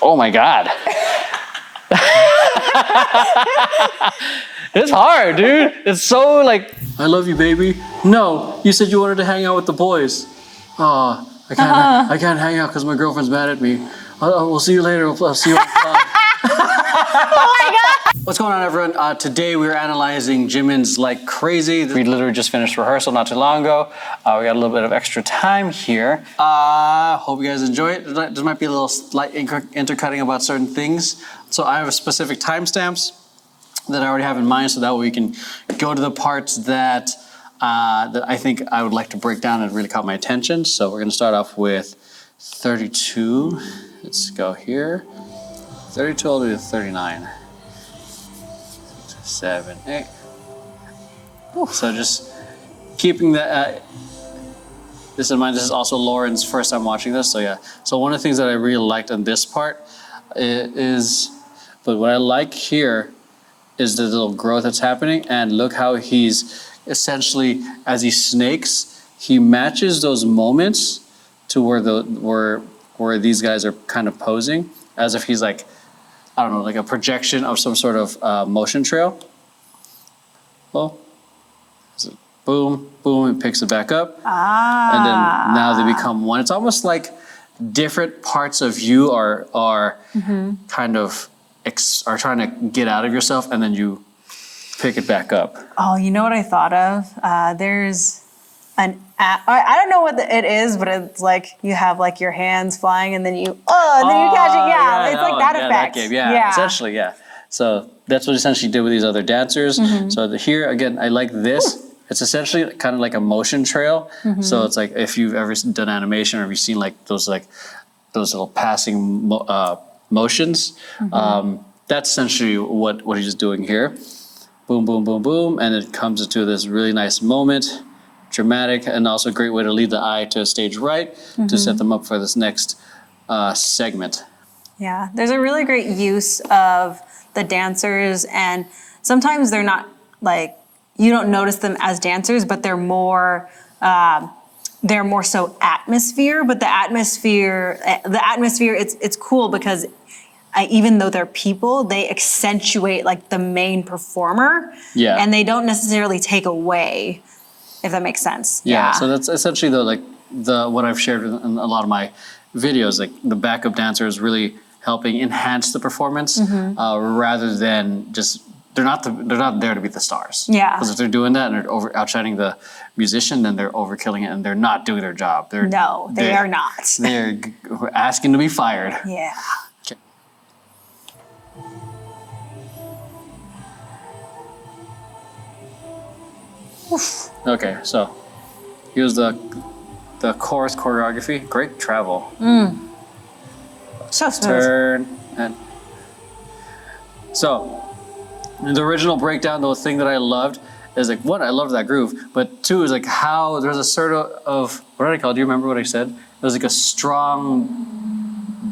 Oh my God. It's hard, dude. It's so like, I love you, baby. No, you said you wanted to hang out with the boys. Oh, I can't hang out because my girlfriend's mad at me. We'll see you later. I'll see you on the Oh my God. What's going on, everyone? Today we're analyzing JIMIN's Like Crazy. We literally just finished rehearsal not too long ago. We got a little bit of extra time here. Hope you guys enjoy it. There might be a little slight intercutting about certain things. So I have specific timestamps that I already have in mind, so that way we can go to the parts that that I think I would like to break down and really caught my attention. So we're gonna start off with 32. Let's go here. 32 all the way to 39. 7, 8. So just keeping this in mind. This is also Lauren's first time watching this, so yeah. So one of the things that I really liked on this part but what I like here is the little growth that's happening, and look how he's essentially, as he snakes, he matches those moments to where these guys are kind of posing, as if he's like, I don't know, like a projection of some sort of motion trail. Well, so boom, boom, it picks it back up. And then now they become one. It's almost like different parts of you are kind of are trying to get out of yourself, and then you pick it back up. Oh, you know what I thought of? There's an app. I don't know what it is, but it's like you have like your hands flying, and then you catch it. Yeah, it's like that effect. That game, yeah, essentially, yeah. So that's what essentially did with these other dancers. So here again, I like this. It's essentially kind of like a motion trail. So it's like if you've ever done animation, or have you seen like those little passing motions. That's essentially what he's doing here. Boom, boom, boom, boom, and it comes into this really nice moment, dramatic, and also a great way to lead the eye to stage right to set them up for this next segment. Yeah, there's a really great use of the dancers, and sometimes they're not like, you don't notice them as dancers, but they're more so atmosphere. But the atmosphere, it's cool because even though they're people, they accentuate like the main performer. Yeah. And they don't necessarily take away, if that makes sense. Yeah. So that's essentially what I've shared in a lot of my videos. Like the backup dancer is really helping enhance the performance rather than just. They're not there to be the stars. Yeah. Because if they're doing that and they're outshining the musician, then they're overkilling it and they're not doing their job. They are not. They're asking to be fired. Yeah. Okay. Oof. Okay, so here's the chorus choreography. Great travel. So smooth. Turn and so. The original breakdown, the thing that I loved is like, one, I loved that groove, but two is like how there's a sort of, what did I call it? Do you remember what I said? It was like a strong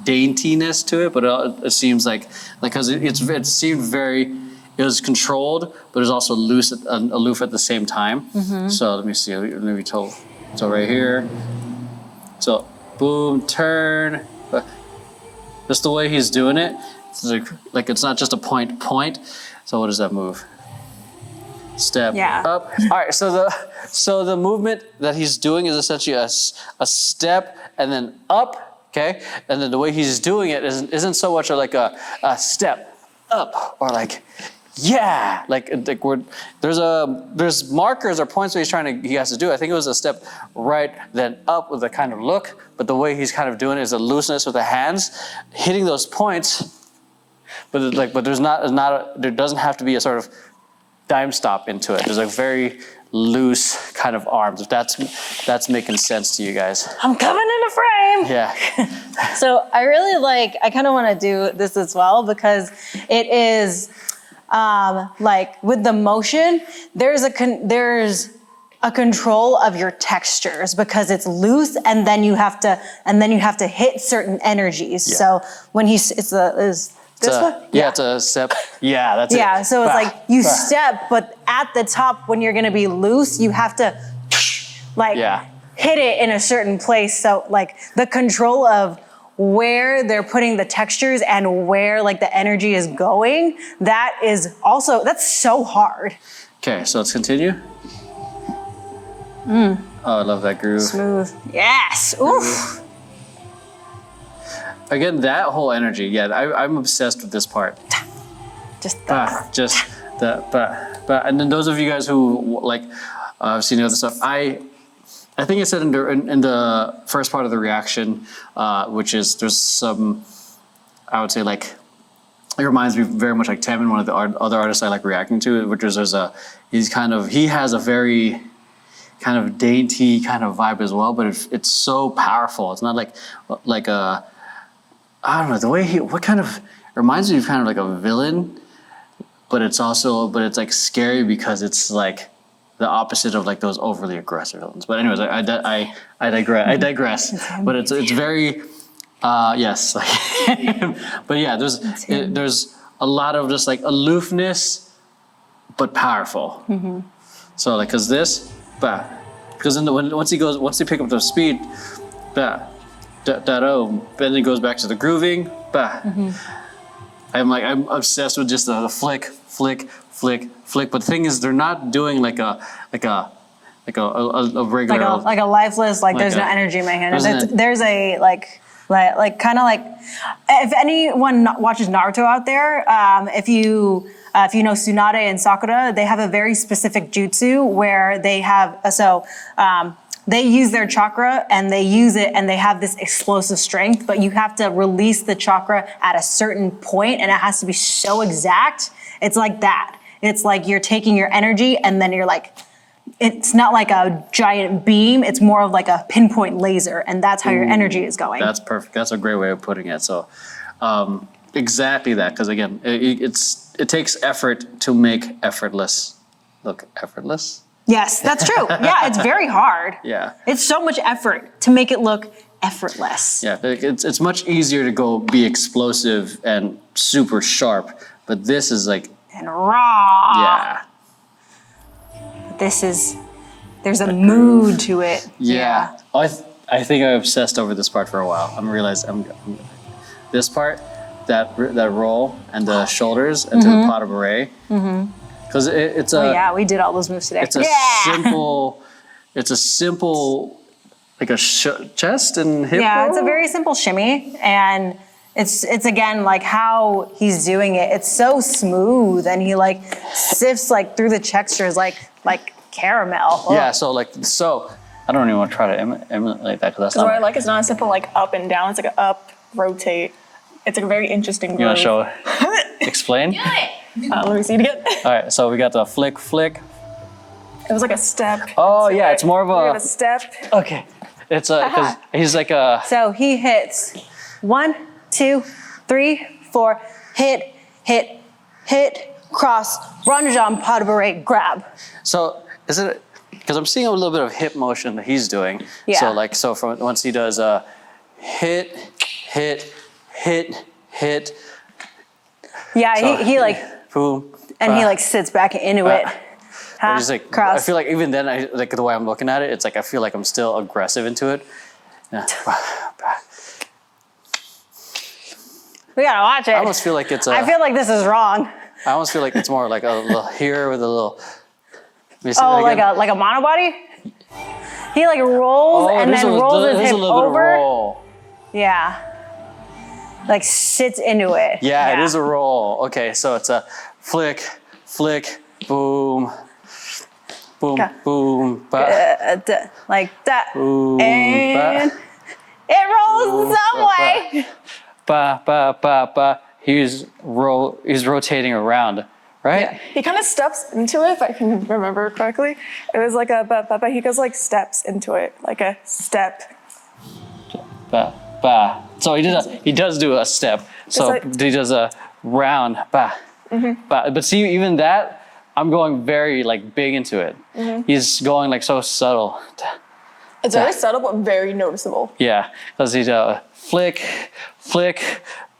daintiness to it, but it seems like because it seemed very, it was controlled, but it was also aloof at the same time. So let me see, so right here. So boom, turn, just the way he's doing it, it's like it's not just a point. So what does that move? Step up. All right. So the movement that he's doing is essentially a step and then up. Okay. And then the way he's doing it isn't so much like a step up or like there's markers or points where he has to do. I think it was a step right then up with a kind of look, but the way he's kind of doing it is a looseness with the hands, hitting those points. But there doesn't have to be a sort of dime stop into it. There's a very loose kind of arms. If that's making sense to you guys. I'm coming into frame. Yeah. So I kind of want to do this as well because it is like with the motion, there's a control of your textures because it's loose, and then you have to hit certain energies. Yeah. So when it's a step. Yeah, that's it. Yeah, so it's like you step, but at the top when you're gonna be loose, you have to hit it in a certain place. So like the control of where they're putting the textures and where like the energy is going, that's so hard. Okay, so let's continue. Oh, I love that groove. Smooth. Yes. Oof. Again, that whole energy. Yeah, I'm obsessed with this part. Just that. Just that. And then those of you guys who like seen the other stuff, I think I said in the first part of the reaction, which is there's some, I would say like, it reminds me very much like Taman, one of the other artists I like reacting to, which is he has a very kind of dainty kind of vibe as well, but it's so powerful. It's not like a, I don't know, the way it reminds me of kind of like a villain, but it's like scary because it's like the opposite of like those overly aggressive villains. But anyways, I digress. But it's very, yes. But yeah, there's a lot of just like aloofness, but powerful. Mm-hmm. So like, cause once he pick up the speed, then it goes back to the grooving. Mm-hmm. I'm obsessed with just the flick. But the thing is, they're not doing like a regular, like a lifeless, like there's no energy in my hand. There's a like kind of like, if anyone watches Naruto out there, if you know Tsunade and Sakura, they have a very specific jutsu where they have they use their chakra and they use it and they have this explosive strength, but you have to release the chakra at a certain point and it has to be so exact. It's like that. It's like you're taking your energy and then you're like, it's not like a giant beam. It's more of like a pinpoint laser, and that's how your energy is going. That's perfect. That's a great way of putting it. So exactly that, because again, it takes effort to make effortless look effortless. Yes, that's true. Yeah, it's very hard. Yeah. It's so much effort to make it look effortless. Yeah, it's much easier to go be explosive and super sharp, but this is like... And raw. Yeah. There's a mood to it. Yeah. I think I obsessed over this part for a while. I'm realizing this part, that roll and the shoulders into the pot of beret. Because it's a... Oh yeah, we did all those moves today. It's a simple, like a chest and hip roll? It's a very simple shimmy, and it's again like how he's doing it. It's so smooth, and he like sifts like through the textures like caramel. Yeah, so I don't even want to try to emulate that because that's not... What I like is not a simple like up and down. It's like an up, rotate. It's like a very interesting groove. You want to show? Explain? Let me see it again. All right, so we got the flick. It was like a step. Oh yeah, it's more of We have a step. Okay, it's because he's like a... So he hits 1, 2, 3, 4, hit, cross, Ranjan pot de beret, grab. So is it, because I'm seeing a little bit of hip motion that he's doing. Yeah. So from once he does hit. Yeah, So, he like, boom. and he like sits back into it. I just like, Cross. I feel like even then, like the way I'm looking at it, it's like I feel like I'm still aggressive into it. Yeah. We gotta watch it. I almost feel like it's I feel like this is wrong. I almost feel like it's more like a little here with a little... Oh, like a monobody? He like rolls and then rolls his hip over. Roll. Yeah. Like sits into it. Yeah, it is a roll. Okay, so it's a flick, boom, boom, like that. boom, And it rolls some way. ba. He's rotating around, right? Yeah. He kind of steps into it, if I can remember correctly. It was like a ba. He goes like steps into it, like a step. Ba. So he does do a step. So he does a round ba. But see, even that, I'm going very like big into it. He's going like so subtle. It's very subtle, but very noticeable. Yeah, because he's flick,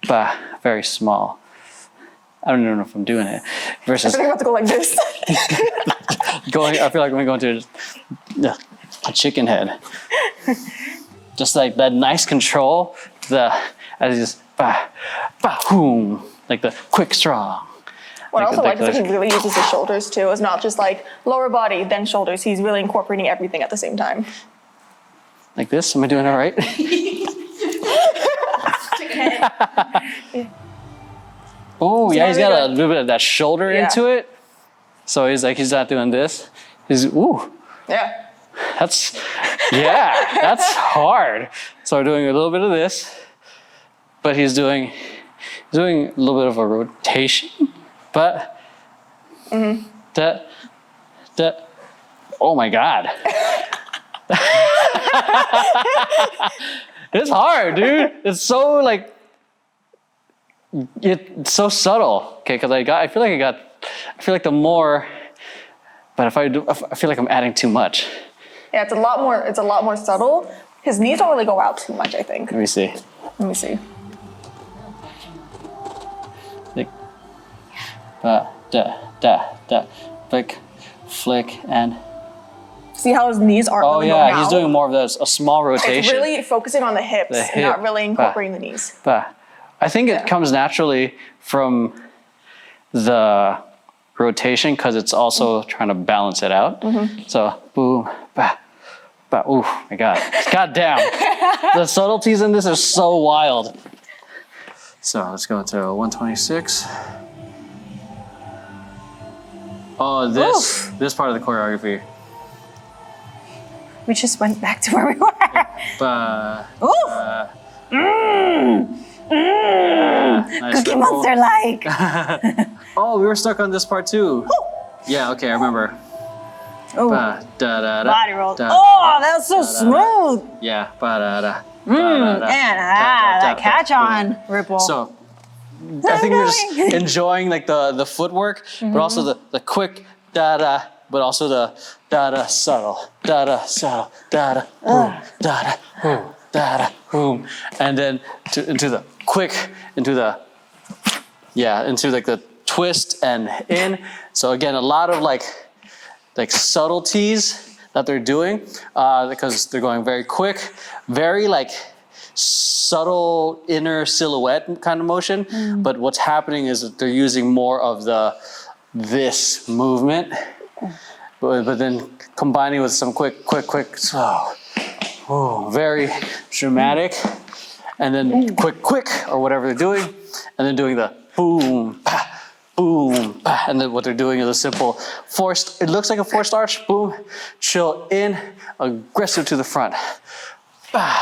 ba, very small. I don't even know if I'm doing it. Versus I think I'm about to go like this. I feel like I'm going to a chicken head. Just like that nice control, as he just bah, bah, boom, like the quick strong. What I also like is that he like- really uses his shoulders too. It's not just like lower body, then shoulders. He's really incorporating everything at the same time. Like this? Am I doing it right? Oh, yeah, he's got a little bit of that shoulder into it. So he's not doing this. He's, ooh, Yeah. that's hard. So we're doing a little bit of this, but he's doing a little bit of a rotation, but that, oh my God. It's hard, dude. It's so like, it's so subtle. Okay, because I feel like the more, but if I feel like I'm adding too much. Yeah, it's a lot more subtle. His knees don't really go out too much, I think. Let me see. Like, flick, and. See how his knees aren't really going out? He's doing more of a small rotation. It's really focusing on the hips, and not really incorporating the knees. But I think it comes naturally from the rotation because it's also trying to balance it out. So boom, bah, bah, ooh, my God. God damn. The subtleties in this are so wild. So let's go to 126. Oh, this part of the choreography. We just went back to where we were. Nice Cookie Monster like. Oh, we were stuck on this part too. Yeah, okay, I remember. Oh, body roll. da, Oh, that was so smooth. Yeah. And that catch on ripple. So I think we're just enjoying like the footwork, but also the quick da-da, but also the da-da subtle, da-da subtle, da-da, boom, da-da, boom, da-da, boom. And then into the quick, into like the twist and in. So again, a lot of like subtleties that they're doing because they're going very quick, very like subtle inner silhouette kind of motion. But what's happening is that they're using more of this movement, but then combining with some quick, slow, very dramatic, and then quick, or whatever they're doing, and then doing the boom, bah, boom, bah, and then what they're doing is a simple it looks like a forced arch, boom, chill in, aggressive to the front. Bah,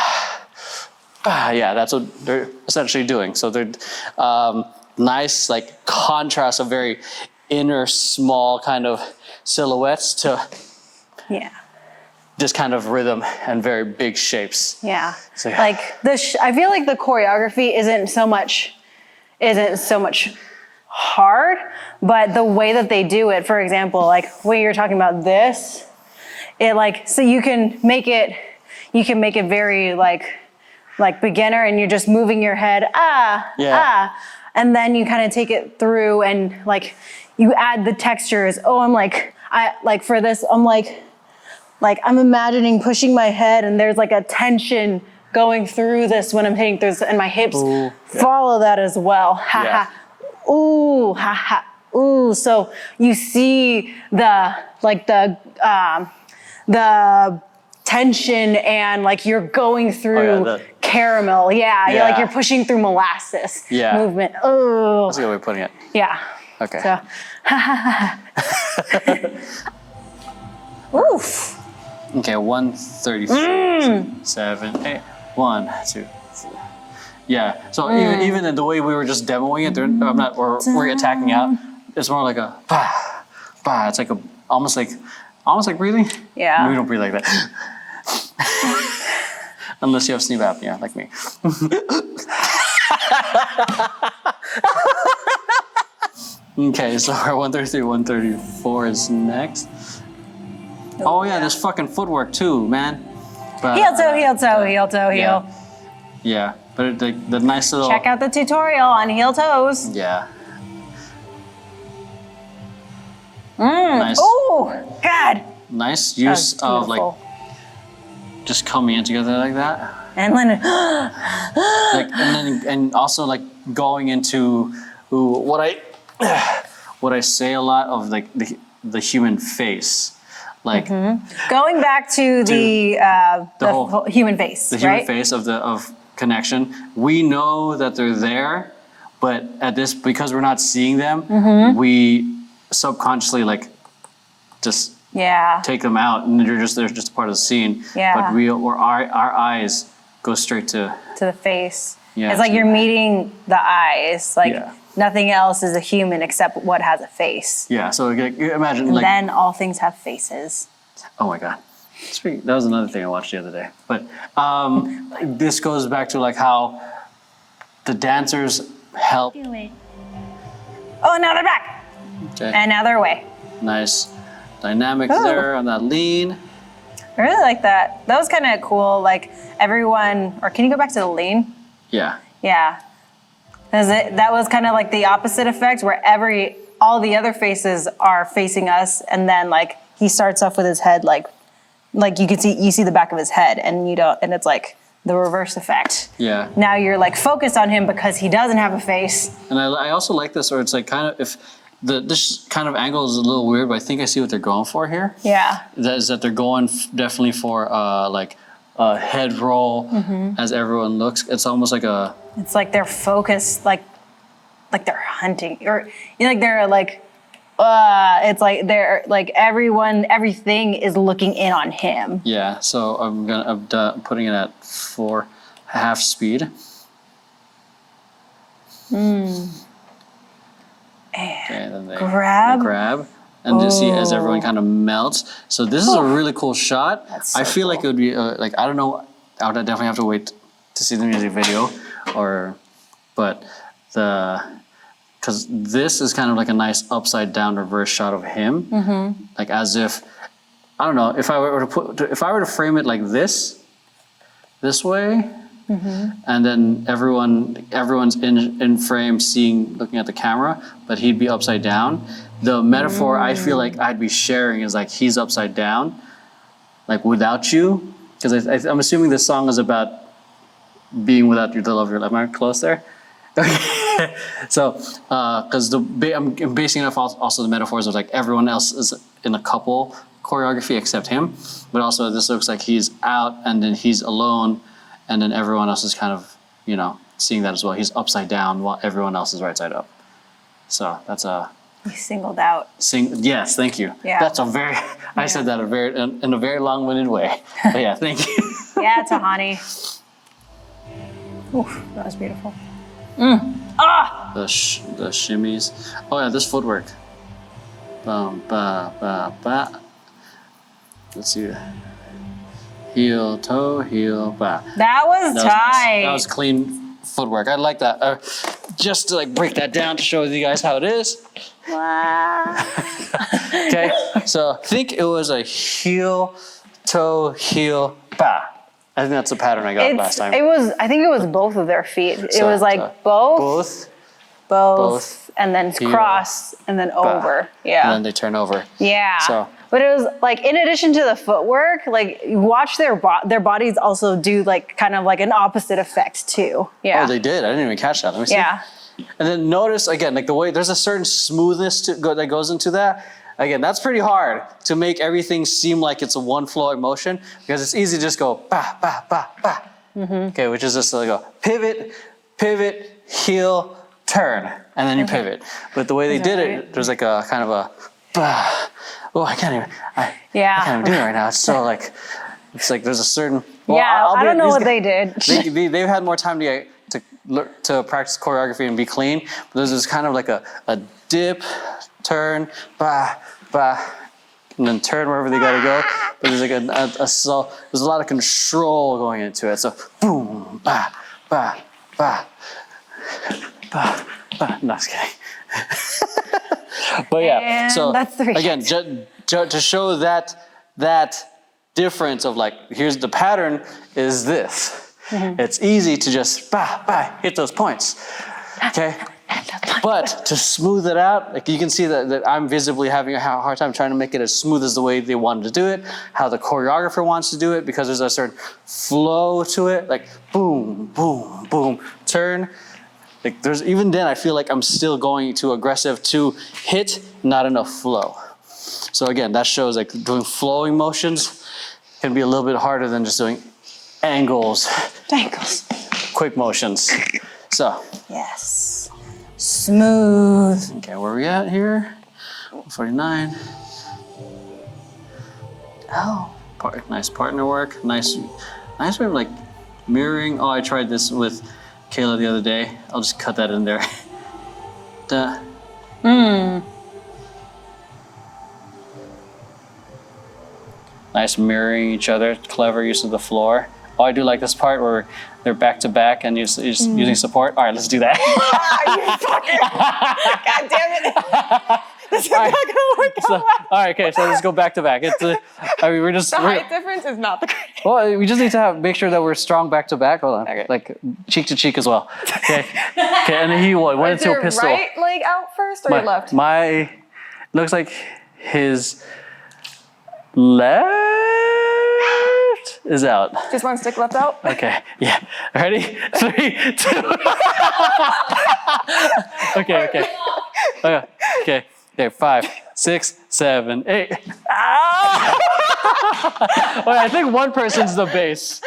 bah, yeah, that's what they're essentially doing. So they're nice, like contrast of very inner, small kind of silhouettes to this kind of rhythm and very big shapes. Yeah, So, yeah. like I feel like the choreography isn't so much hard, but the way that they do it, for example, like when you're talking about this, it like, so you can make it very like beginner, and you're just moving your head, and then you kind of take it through and like you add the textures. Oh, I'm like I'm imagining pushing my head, and there's like a tension going through this when I'm hitting this, and my hips follow that as well. Ha ha. Ooh, ha ha. Ooh. So you see the tension, and like you're going through caramel. Yeah. You're pushing through molasses movement. Oh. That's a good way of putting it. Yeah. Okay. So, oof. Okay, 134, 7, 8, 1, 2, 3. Yeah, so even in the way we were just demoing it, we're attacking out. It's more like a bah, bah. It's like almost like breathing. Yeah. We don't breathe like that. Unless you have sleep apnea, like me. Okay, so our 133, 134 is next. Oh yeah, there's fucking footwork too, man. But, Heel toe. Yeah, but the nice little. Check out the tutorial on heel toes. Yeah. Nice. Oh, God. Nice use of like beautiful. just coming in together like that. And Leonard, Like, and also like going into what I say a lot of, like the human face, like going back to the whole- human face, the human right? face of connection. We know that they're there, but because we're not seeing them, we subconsciously like just Yeah. take them out, and they're just a part of the scene. Yeah. But our eyes go straight to. To the face. Yeah, It's like to- you're meeting the eyes. Like Yeah. nothing else is a human except what has a face. Yeah. So like, imagine And like. then all things have faces. Oh my God. That was another thing I watched the other day. But this goes back to like how the dancers help. Oh, now they're back. Okay. And now they're away. Nice dynamics Oh. there on that lean. I really like that. That was kind of cool. Like everyone, or can you go back to the lean? Yeah. Yeah. That was kind of like the opposite effect where all the other faces are facing us, and then like he starts off with his head like you see the back of his head, and you don't, and it's like the reverse effect. Yeah. Now you're like focused on him because he doesn't have a face. And I also like this where it's like kind of if this kind of angle is a little weird, but I think I see what they're going for here. Yeah. That they're going definitely for like a head roll as everyone looks. It's almost like a. It's like they're focused, like they're hunting, or like they're like, it's like they're like everything is looking in on him. Yeah, so I'm putting it at 4.5 speed. Okay, then they grab, and you see as everyone kind of melts. So this is a really cool shot. That's so I feel like cool. it would be like, I don't know. I would definitely have to wait to see the music video, but because this is kind of like a nice upside down reverse shot of him, like as if, I don't know, if I were to frame it like this way, and then everyone's in frame looking at the camera, but he'd be upside down. The metaphor I feel like I'd be sharing is like he's upside down, like without you, because I'm assuming this song is about being without the love of your life. Am I close there? Okay. So, because I'm basing it off also the metaphors of like everyone else is in a couple choreography except him, but also this looks like he's out and then he's alone, and then everyone else is kind of, seeing that as well. He's upside down while everyone else is right side up. So that's a. He's singled out. Yes, thank you. Yeah. That's a very. I said that in a very long-winded way. But yeah, thank you. Yeah, Tahani. Oof, that was beautiful. The shimmies. Oh yeah, this footwork. Bum ba ba ba. Let's see. Heel toe heel ba. That was That was tight. nice. That was clean footwork. I like that. Just to like break that down to show you guys how it is. Wow. Okay, so I think it was a heel toe heel ba. I think that's the pattern I got last time. I think it was both of their feet. It So, was like both, and then heel, cross, and then over. Yeah. And then they turn over. Yeah. So- But it was like, in addition to the footwork, like you watch their bodies also do like kind of like an opposite effect too. Yeah. Oh, they did. I didn't even catch that. Let me see. Yeah. And then notice again, like the way there's a certain smoothness that goes into that. Again, that's pretty hard to make everything seem like it's a one flowing motion, because it's easy to just go ba ba ba ba. Okay, which is just like a pivot, heel, turn, and then you pivot. But the way they did it, there's like a kind of a ba. Oh, I can't even do it right now. It's so like, it's like there's a certain. Well, I don't know what they did. They've had more time to practice choreography and be clean. But there's this kind of like a dip, turn, ba, and then turn wherever they gotta go. But there's like there's a lot of control going into it. So boom, ba, ba, ba, ba, ba. No, just kidding. But yeah, And so that's the again, to show that difference of like, here's the pattern is this. It's easy to just hit those points. Okay. But to smooth it out, like you can see that I'm visibly having a hard time trying to make it as smooth as the way they wanted to do it, how the choreographer wants to do it, because there's a certain flow to it, like boom, boom, boom, turn. Like there's, even then I feel like I'm still going too aggressive to hit, not enough flow. So again, that shows like doing flowing motions can be a little bit harder than just doing angles. Angles. Quick motions. So. Yes. Smooth. Okay, where are we at here? 49. Oh. Nice partner work. Nice way of like mirroring. Oh, I tried this with Kayla the other day. I'll just cut that in there. Duh. Nice mirroring each other. Clever use of the floor. Oh, I do like this part where they're back to back and you're just using support. All right, let's do that. God damn it. This is not gonna work out. So, all right, okay, so let's go back to back. It's, I mean, The height difference is not the greatest. well, we just need to make sure that we're strong back to back. Hold on, Okay. like cheek to cheek as well. Okay, okay, and then he went Is into a your pistol. right leg out first or your left? My looks like his left is out. Just one stick left out? Okay, yeah. Ready? 3, 2. Okay, okay. Okay, okay. Okay, 5, 6, 7, 8. Ah! Wait, I think one person's the bass.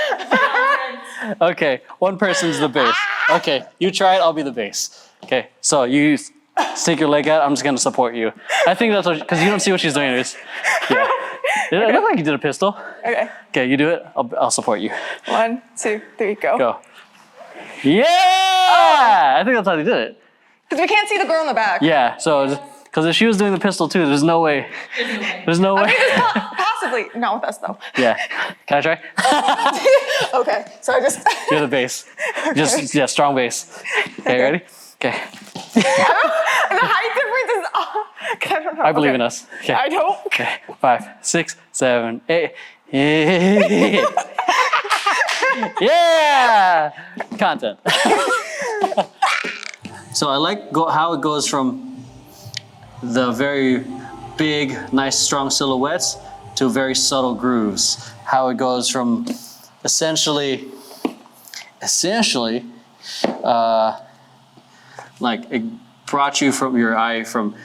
Okay, one person's the bass. Okay, you try it, I'll be the bass. Okay, so you stick your leg out, I'm just gonna support you. I think that's what, because you don't see what she's doing. It's, yeah. It looked like you did a pistol. Okay. Okay, you do it, I'll support you. 1, 2, 3, go. Go. Yeah! I think that's how they did it. Because we can't see the girl in the back. Yeah, so, because if she was doing the pistol too, there's no way. There's no way. Possibly. Not with us, though. Yeah. Can I try? Okay, so I just... You're the bass. Just, yeah, strong bass. Okay, ready? Okay. The height difference is... I don't know. I believe in us. Okay. I don't. Okay, 5, 6, 7, 8. Yeah! Content. So I like how it goes from the very big, nice, strong silhouettes to very subtle grooves. How it goes from essentially, like it brought you from your eye from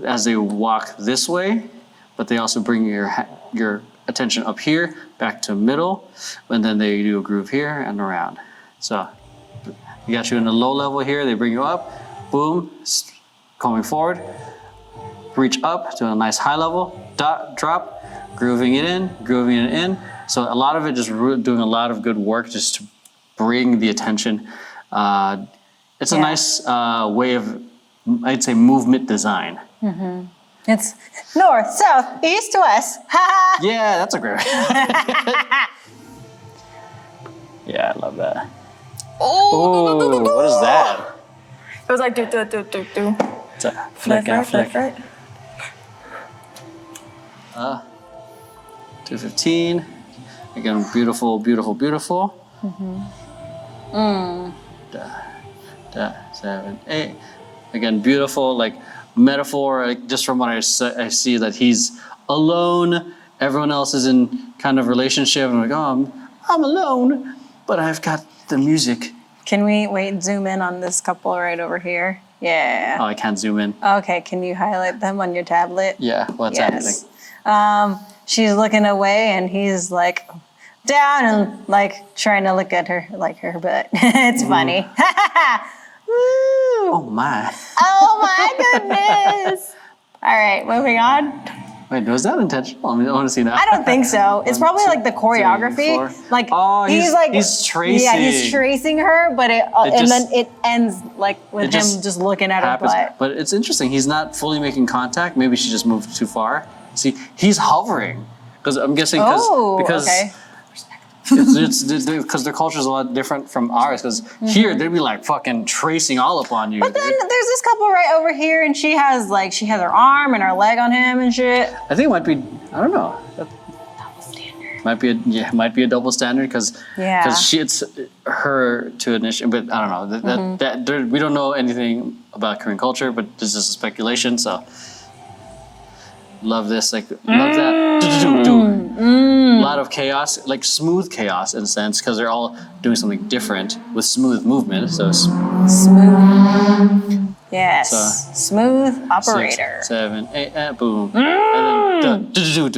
as they walk this way, but they also bring your attention up here, back to middle, and then they do a groove here and around. So you got you in the low level here, they bring you up, boom, coming forward, reach up to a nice high level, drop, grooving it in, grooving it in. So a lot of it just doing a lot of good work just to bring the attention. It's a nice way of, I'd say, movement design. Mm-hmm. It's north, south, east, west. Ha! Yeah, that's a great Yeah, I love that. Oh, what is that? It was like do. It's a flick out, flick. Right. 215. Again, beautiful, beautiful, beautiful. Mm. 7, 8. Again, beautiful, like metaphor, like, just from what I see that he's alone. Everyone else is in kind of relationship. And I'm like, oh, I'm alone, but I've got the music. Can we zoom in on this couple right over here? Yeah. Oh, I can't zoom in. Okay, can you highlight them on your tablet? Yeah, what's happening? She's looking away and he's like down and like trying to look at her, like her butt. It's funny. Woo! Oh my. Oh my goodness. All right, moving on. Wait, was that intentional? I want to see that. I don't think so. It's probably like the choreography. Like he's tracing. Yeah, he's tracing her, but then it ends like with him just looking at her butt. But it's interesting. He's not fully making contact. Maybe she just moved too far. See, he's hovering because I'm guessing because okay. it's because their culture is a lot different from ours. Because here they'd be like fucking tracing all up on you. But then there's this couple right over here, and she has her arm and her leg on him and shit. I think it might be. I don't know. Double standard. might be a double standard because it's her to initiate. But I don't know that we don't know anything about Korean culture, but this is speculation. So love this, love that. A lot of chaos, like smooth chaos in a sense, because they're all doing something different with smooth movement. So smooth. Yes. Smooth operator. 6, 7, 8, and boom. And then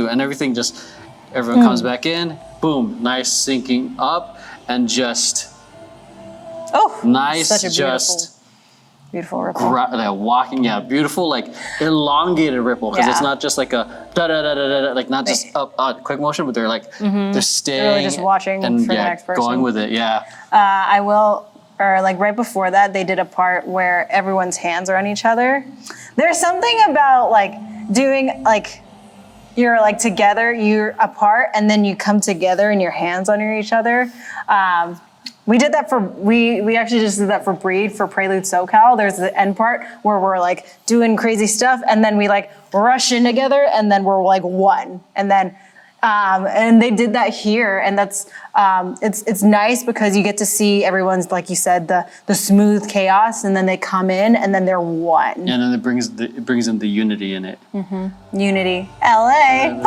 and everything everyone comes back in, boom, nice syncing up, and just nice, such a beautiful ripple. Walking, beautiful, like elongated ripple, because it's not just like a da-da-da-da-da, like not just up, quick motion, but they're like, they're staying. They're really just watching and for the next person. Going with it, or like right before that, they did a part where everyone's hands are on each other. There's something about like doing like, you're like together, you're apart, and then you come together and your hands under each other. We did that we actually just did that for Breed, for Prelude SoCal. There's the end part where we're like doing crazy stuff, and then we like rush in together, and then we're like one. And then, and they did that here, and that's, it's nice because you get to see everyone's, like you said, the smooth chaos, and then they come in, and then they're one. And then it brings in the unity in it. Unity. LA.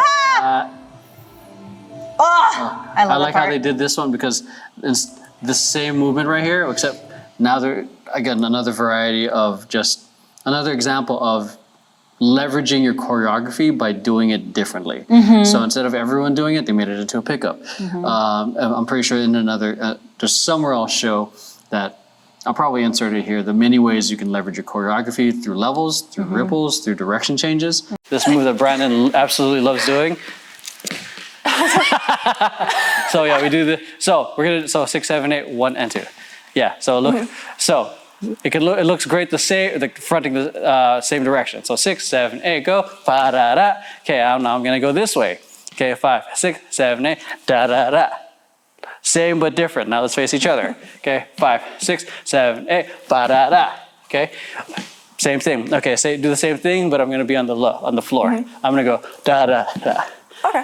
I like how they did this one, because it's the same movement right here, except now they're, again, another example of leveraging your choreography by doing it differently. So instead of everyone doing it, they made it into a pickup. I'm pretty sure in another, there's somewhere I'll show that, I'll probably insert it here, the many ways you can leverage your choreography through levels, through ripples, through direction changes. This move that Brandon absolutely loves doing. So we do the, so 6, 7, 8, 1 and 2. So look, so it looks great fronting the same direction. So 6, 7, 8, go, fa da da. Okay, now I'm gonna go this way. Okay, 5, 6, 7, 8, da da da. Same but different. Now let's face each other. Okay, 5, 6, 7, 8, fa da da. Okay, same thing. Okay, do the same thing, but I'm gonna be on the floor. I'm gonna go da da da. Okay.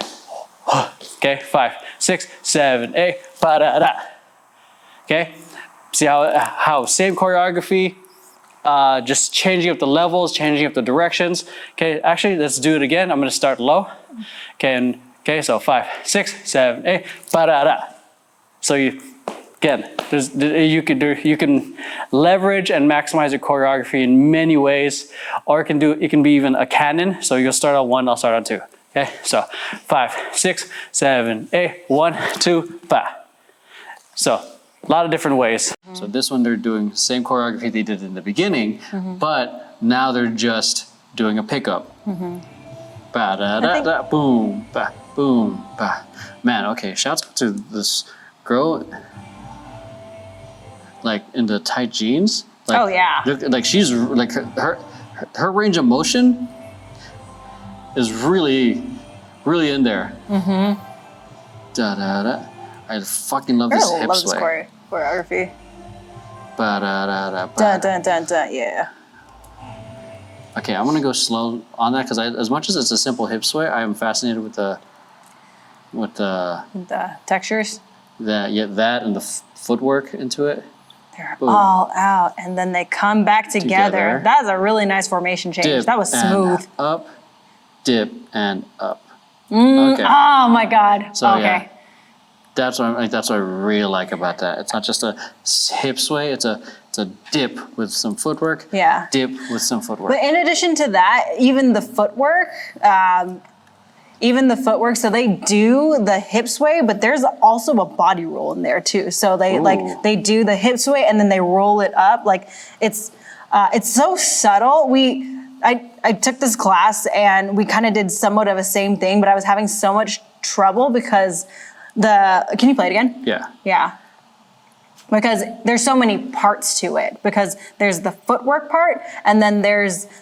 Okay, 5, 6, 7, 8, ba da da. Okay, see how same choreography, just changing up the levels, changing up the directions. Okay, actually, let's do it again. I'm gonna start low. Okay, so 5, 6, 7, 8, ba da da. So you can leverage and maximize your choreography in many ways, or it can be even a canon. So you'll start on 1, I'll start on 2. Okay, so 5, 6, 7, 8, 1, 2, 5. So a lot of different ways. So this one, they're doing the same choreography they did in the beginning, but now they're just doing a pickup. Ba da da da, boom, ba, boom, ba. Man, okay, shouts out to this girl, like in the tight jeans. Like, like she's like her range of motion is really in there. Da da da. I fucking love this hip sway. Love this choreography. Ba da da da. Dun dun dun dun. Yeah. Okay, I'm gonna go slow on that because as much as it's a simple hip sway, I am fascinated with the textures. That and the footwork into it. They're all out, and then they come back together. That is a really nice formation change. Dip that was smooth. And up, dip and up. Okay. Oh my God. So okay. Yeah, that's what I really like about that. It's not just a hip sway. It's a dip with some footwork. Yeah. Dip with some footwork. But in addition to that, even the footwork. So they do the hip sway, but there's also a body roll in there too. So they do the hip sway and then they roll it up. Like it's so subtle. I took this class and we kind of did somewhat of the same thing, but I was having so much trouble because can you play it again? Yeah. Yeah. Because there's so many parts to it, because there's the footwork part, and then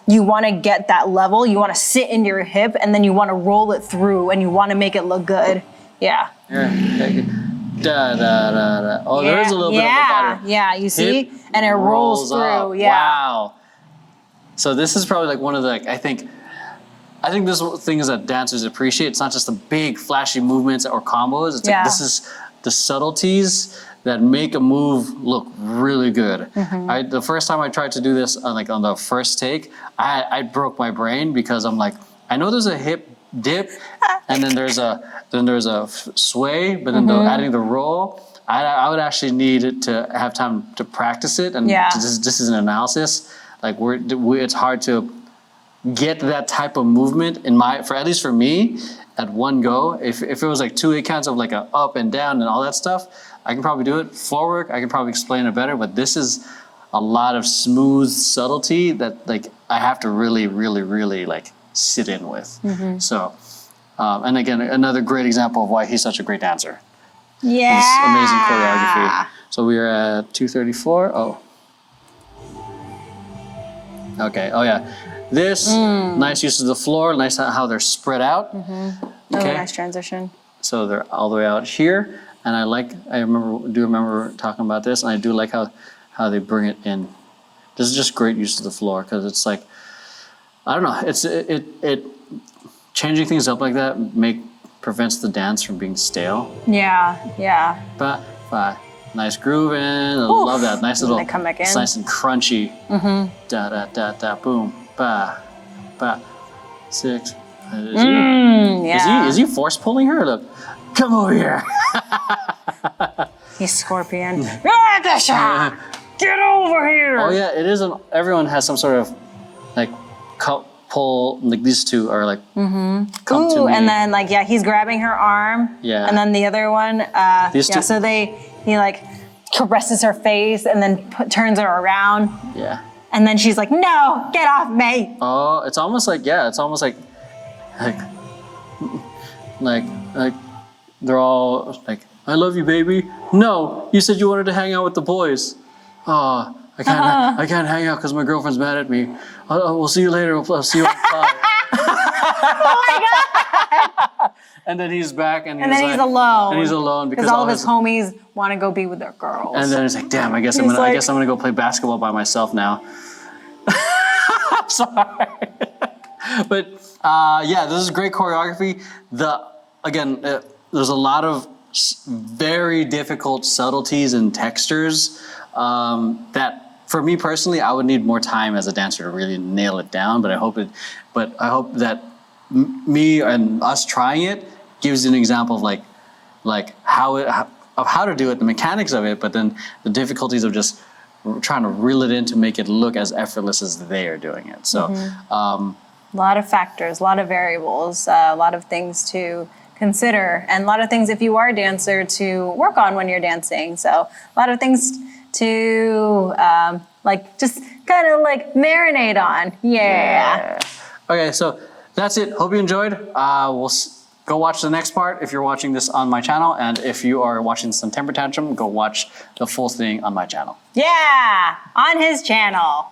you want to get that level, you want to sit into your hip, and then you want to roll it through, and you want to make it look good. Yeah. Da da da da. Oh, yeah. There's a little bit of a body. Yeah, you see? Hip and it rolls through. Up. Yeah. Wow. So this is probably like one of the, I think, I think this thing is that dancers appreciate. It's not just the big flashy movements or combos. It's like this is the subtleties that make a move look really good. The first time I tried to do this on the first take, I broke my brain because I'm like, I know there's a hip dip and then there's a sway, but then adding the roll, I would actually need to have time to practice it. And this is an analysis. Like it's hard to get that type of movement at least for me at one go. If it was like 2 8 counts of like a up and down and all that stuff, I can probably do it. Floor work, I can probably explain it better, but this is a lot of smooth subtlety that like I have to really, really, really like sit in with. So, and again, another great example of why he's such a great dancer. Yeah. This amazing choreography. So we are at 2:34. Oh. Okay. Oh yeah. This nice use of the floor. Nice how they're spread out. Oh, Okay. nice transition. So they're all the way out here, and I remember talking about this, and I do like how they bring it in. This is just great use of the floor because it's like, I don't know, it changing things up like that prevents the dance from being stale. Yeah. But nice grooving. I love that. Nice little. They come back in. It's nice and crunchy. Da da da da boom. Ba 6. Is he force pulling her? Look, come over here. He's Scorpion. Get over here. Oh yeah, it isn't. Everyone has some sort of like pull. Like these two are like come to me. And then like he's grabbing her arm. Yeah. And then the other one. These two. So he like caresses her face and then turns her around. Yeah. And then she's like, "No, get off me." Oh, it's almost like they're all like, "I love you, baby." No, you said you wanted to hang out with the boys. Oh, I can't hang out because my girlfriend's mad at me. We'll see you later. I'll see you on Friday. Oh my God. And then he's back and he's alone. And he's alone because all of his homies want to go be with their girls. And then he's like, damn, I guess I'm gonna go play basketball by myself now. I'm sorry. But this is great choreography. There's a lot of very difficult subtleties and textures that, for me personally, I would need more time as a dancer to really nail it down. But I hope that me and us trying it gives you an example of how to do it, the mechanics of it, but then the difficulties of just trying to reel it in to make it look as effortless as they are doing it. So, a lot of factors, a lot of variables, a lot of things to consider, and a lot of things if you are a dancer to work on when you're dancing. So a lot of things to just kind of marinate on. Yeah. Okay, so that's it. Hope you enjoyed. We'll go watch the next part if you're watching this on my channel, and if you are watching this on Temper Tantrum, go watch the full thing on my channel. Yeah, on his channel.